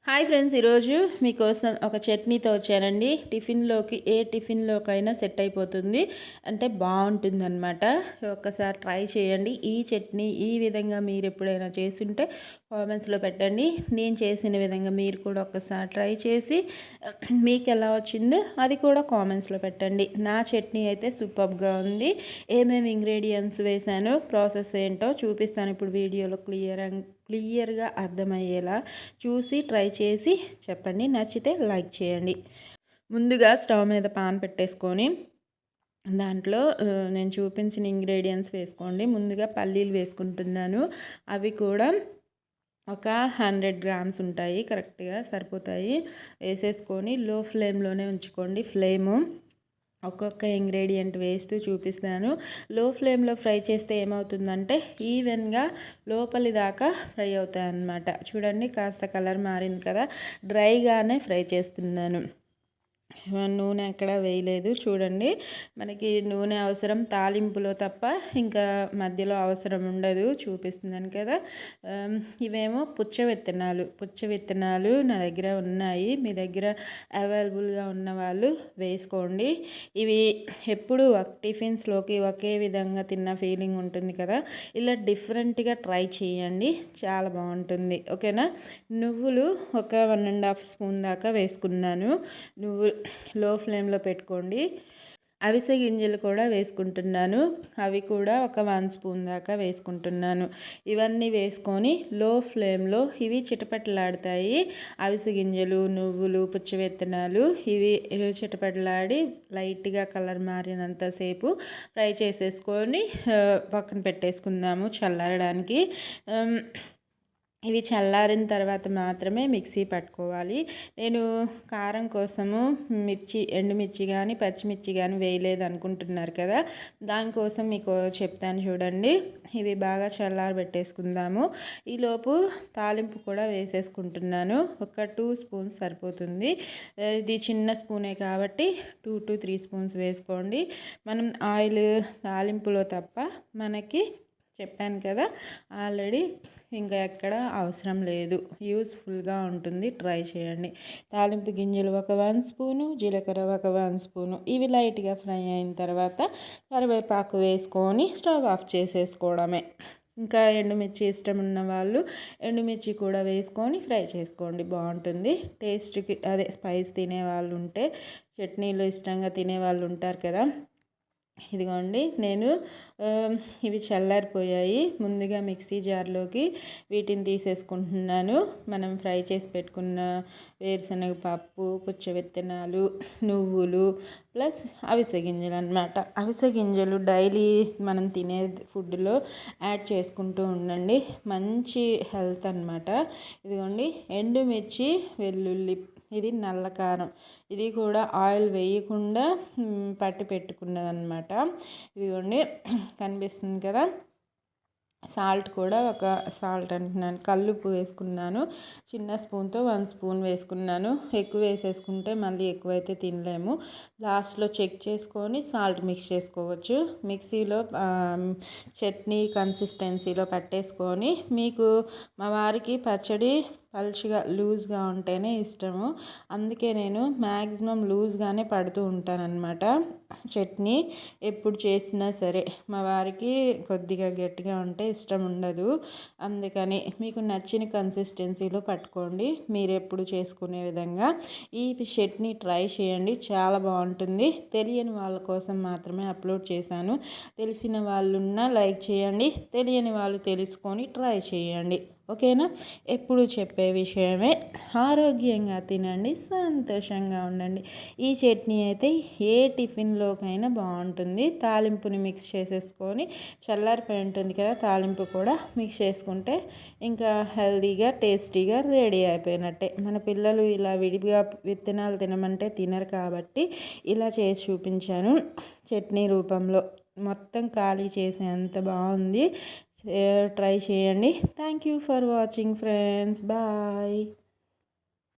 Hi friends, ఈరోజు మీకోసం ఒక చట్నీతో వచ్చానండి. ఏ టిఫిన్లోకైనా సెట్ అయిపోతుంది, అంటే బాగుంటుందన్నమాట. ఒక్కసారి ట్రై చేయండి. ఈ చట్నీ ఈ విధంగా మీరు ఎప్పుడైనా చేస్తుంటే కామెంట్స్లో పెట్టండి. నేను చేసిన విధంగా మీరు కూడా ఒక్కసారి ట్రై చేసి మీకు ఎలా వచ్చిందో అది కూడా కామెంట్స్లో పెట్టండి. నా చట్నీ అయితే సూపర్గా ఉంది. ఏమేమి ఇంగ్రీడియంట్స్ వేసానో ప్రాసెస్ ఏంటో చూపిస్తాను ఇప్పుడు వీడియోలో క్లియర్గా అర్థమయ్యేలా చూసి ట్రై చేసి చెప్పండి. నచ్చితే లైక్ చేయండి. ముందుగా స్టవ్ మీద పాన్ పెట్టేసుకొని దాంట్లో నేను చూపించిన ఇంగ్రీడియంట్స్ వేసుకోండి. ముందుగా పల్లీలు వేసుకుంటున్నాను. అవి కూడా ఒక 100 గ్రామ్స్ ఉంటాయి, కరెక్ట్గా సరిపోతాయి. వేసేసుకొని లో ఫ్లేమ్లోనే ఉంచుకోండి. ఒక్కొక్క ఇంగ్రీడియంట్ వేస్తూ చూపిస్తాను. లో ఫ్లేమ్లో ఫ్రై చేస్తే ఏమవుతుందంటే ఈవెన్గా లోపలి దాకా ఫ్రై అవుతాయి అన్నమాట. చూడండి, కాస్త కలర్ మారింది కదా. డ్రైగానే ఫ్రై చేస్తున్నాను, నూనె ఎక్కడ వేయలేదు. చూడండి, మనకి నూనె అవసరం తాలింపులో తప్ప ఇంకా మధ్యలో అవసరం ఉండదు. చూపిస్తున్నాను కదా. ఇవేమో పుచ్చ విత్తనాలు నా దగ్గర ఉన్నాయి. మీ దగ్గర అవైలబుల్గా ఉన్న వాళ్ళు వేసుకోండి. ఇవి ఎప్పుడు టిఫిన్స్లోకి ఒకే విధంగా తిన్న ఫీలింగ్ ఉంటుంది కదా. ఇలా డిఫరెంట్గా ట్రై చేయండి, చాలా బాగుంటుంది. ఓకేనా. నువ్వులు ఒక 1.5 స్పూన్ దాకా వేసుకున్నాను. లో ఫ్లేమ్లో పెట్టుకోండి. అవిసె గింజలు కూడా వేసుకుంటున్నాను. అవి కూడా ఒక 1 స్పూన్ దాకా వేసుకుంటున్నాను. ఇవన్నీ వేసుకొని లో ఫ్లేమ్లో ఇవి చిటపటలాడతాయి. అవిసె గింజలు, నువ్వులు, పుచ్చవిత్తనాలు ఇవి చిటపటలాడి లైట్గా కలర్ మారినంతసేపు ఫ్రై చేసేసుకొని పక్కన పెట్టేసుకుందాము చల్లారడానికి. ఇవి చల్లారిన తర్వాత మాత్రమే మిక్సీ పట్టుకోవాలి. నేను కారం కోసము ఎండుమిర్చి కానీ పచ్చిమిర్చి కానీ వేయలేదు అనుకుంటున్నారు కదా. దానికోసం మీకు చెప్తాను చూడండి. ఇవి బాగా చల్లారబెట్టేసుకుందాము. ఈలోపు తాలింపు కూడా వేసేసుకుంటున్నాను. ఒక 2 స్పూన్స్ సరిపోతుంది. ఇది చిన్న స్పూనే కాబట్టి 2 to 3 స్పూన్స్ వేసుకోండి. మనం ఆయిల్ తాలింపులో తప్ప మనకి చెప్పాను కదా ఆల్రెడీ, ఇంకా ఎక్కడ అవసరం లేదు. యూస్ఫుల్గా ఉంటుంది, ట్రై చేయండి. తాలింపు గింజలు ఒక 1 స్పూను, జీలకర్ర ఒక 1 స్పూను. ఇవి లైట్గా ఫ్రై అయిన తర్వాత కరివేపాకు వేసుకొని స్టవ్ ఆఫ్ చేసేసుకోవడమే. ఇంకా ఎండుమిర్చి ఇష్టం ఉన్న వాళ్ళు ఎండుమిర్చి కూడా వేసుకొని ఫ్రై చేసుకోండి, బాగుంటుంది. టేస్ట్కి స్పైస్ తినేవాళ్ళు ఉంటే, చట్నీలు ఇష్టంగా తినేవాళ్ళు ఉంటారు కదా. ఇదిగోండి, నేను ఇవి చల్లారిపోయాయి. ముందుగా మిక్సీ జార్లోకి వీటిని తీసేసుకుంటున్నాను. మనం ఫ్రై చేసి పెట్టుకున్న వేరుశనగ పప్పు, పుచ్చవిత్తనాలు, నువ్వులు ప్లస్ అవిసె గింజలు అన్నమాట. అవిసె గింజలు డైలీ మనం తినే ఫుడ్లో యాడ్ చేసుకుంటూ ఉండండి, మంచి హెల్త్ అన్నమాట. ఇదిగోండి, ఎండుమిర్చి, వెల్లుల్లి, ఇది నల్ల కారం. ఇది కూడా ఆయిల్ వేయకుండా పట్టి పెట్టుకున్నది అనమాట. ఇదిగోండి, కనిపిస్తుంది కదా. సాల్ట్ అంటున్నాను, కల్లుప్పు వేసుకున్నాను. చిన్న స్పూన్తో 1 స్పూన్ వేసుకున్నాను. ఎక్కువ వేసేసుకుంటే మళ్ళీ ఎక్కువైతే తినలేము. లాస్ట్లో చెక్ చేసుకొని సాల్ట్ మిక్స్ చేసుకోవచ్చు. మిక్సీలో చట్నీ కన్సిస్టెన్సీలో పట్టేసుకొని, మీకు మా వారికి పచ్చడి పల్చగా లూజ్గా ఉంటేనే ఇష్టము. అందుకే నేను మ్యాక్సిమం లూజ్గానే పడుతూ ఉంటానన్నమాట. చట్నీ ఎప్పుడు చేసినా సరే మా వారికి కొద్దిగా గట్టిగా ఉంటే ఇష్టం ఉండదు. అందుకని మీకు నచ్చిన కన్సిస్టెన్సీలో పట్టుకోండి, మీరు ఎప్పుడు చేసుకునే విధంగా. ఈ చట్నీ ట్రై చేయండి, చాలా బాగుంటుంది. తెలియని వాళ్ళ కోసం మాత్రమే అప్లోడ్ చేశాను. తెలిసిన వాళ్ళున్నా లైక్ చేయండి, తెలియని వాళ్ళు తెలుసుకొని ట్రై చేయండి. ఓకేనా. ఎప్పుడు చెప్పే విషయమే, ఆరోగ్యంగా తినండి, సంతోషంగా ఉండండి. ఈ చట్నీ అయితే ఏ టిఫిన్లోకైనా బాగుంటుంది. తాలింపుని మిక్స్ చేసేసుకొని, చల్లారిపోయి ఉంటుంది కదా తాలింపు కూడా మిక్స్ చేసుకుంటే ఇంకా హెల్తీగా టేస్టీగా రెడీ అయిపోయినట్టే. మన పిల్లలు ఇలా విడిగా విత్తనాలు తినమంటే తినరు కాబట్టి ఇలా చేసి చూపించాను చట్నీ రూపంలో. మొత్తం ఖాళీ చేసేంత బాగుంది. ట్రై చేయండి. Thank you for watching friends. Bye.